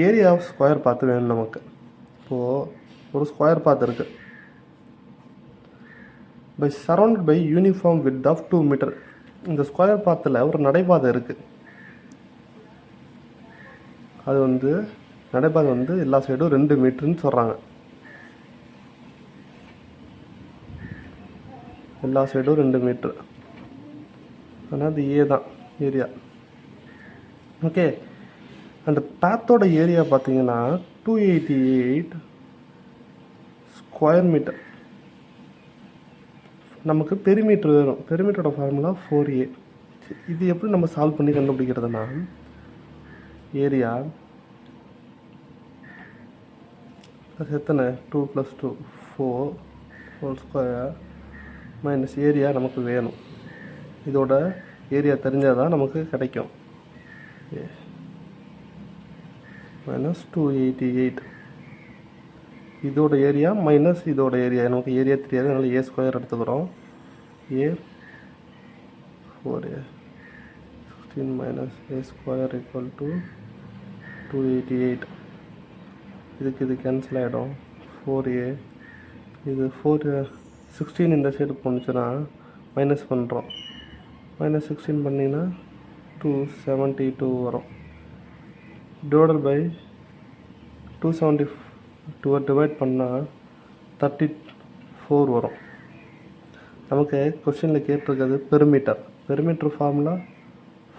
Area of square பாத் வேணும் நமக்கு. இப்போது ஒரு ஸ்கொயர் பாத் இருக்குது. By surrounded by uniform width of 2 metre. இந்த ஸ்கொயர் பாத்தில் ஒரு நடைபாதை இருக்குது. அது வந்து நடைபாதை வந்து எல்லா சைடும் 2 மீட்டர்னு சொல்கிறாங்க. எல்லா சைடும் 2 மீட்ரு. ஆனால் அது ஏ தான் ஏரியா. ஓகே, அந்த பேத்தோட ஏரியா பார்த்தீங்கன்னா 288 ஸ்கொயர் மீட்டர். நமக்கு பெரிமீட்டர் வேணும். பெரிமீட்டரோட ஃபார்முலா 4a. இது எப்படி நம்ம சால்வ் பண்ணி கண்டுபிடிக்கிறதுனா, ஏரியா ப்ளஸ் எத்தனை 2 + 2 4 ஹோல் ஸ்கொயர் மைனஸ் ஏரியா நமக்கு வேணும். இதோட ஏரியா தெரிஞ்சால் தான் நமக்கு கிடைக்கும். மைனஸ் 288 இதோட ஏரியா மைனஸ் இதோட ஏரியா. நமக்கு ஏரியா தெரியாது, அதனால் ஏ ஸ்கொயர் எடுத்துக்கிறோம். ஏ 4a 16 minus A square equal to 288. இதுக்கு இது கேன்சல் ஆகிடும். 4a இது 16 இந்த சைடு போணுச்சுன்னா மைனஸ் பண்ணுறோம். மைனஸ் 16 பண்ணிங்கன்னா 272 வரும். டிவைடட் பை 272 டிவைட் பண்ணால் 34 வரும். நமக்கு கொஸ்டினில் கேட்டிருக்கிறது பெருமீட்டர். Perimeter formula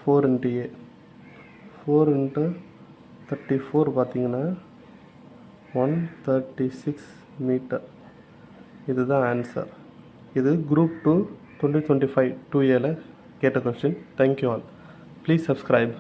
4 × a. 4 × 34 பார்த்தீங்கன்னா 136 மீட்டர். இதுதான் ஆன்சர். இது குரூப் 2 2025 2Aல கேட்ட question. Thank you all. Please subscribe.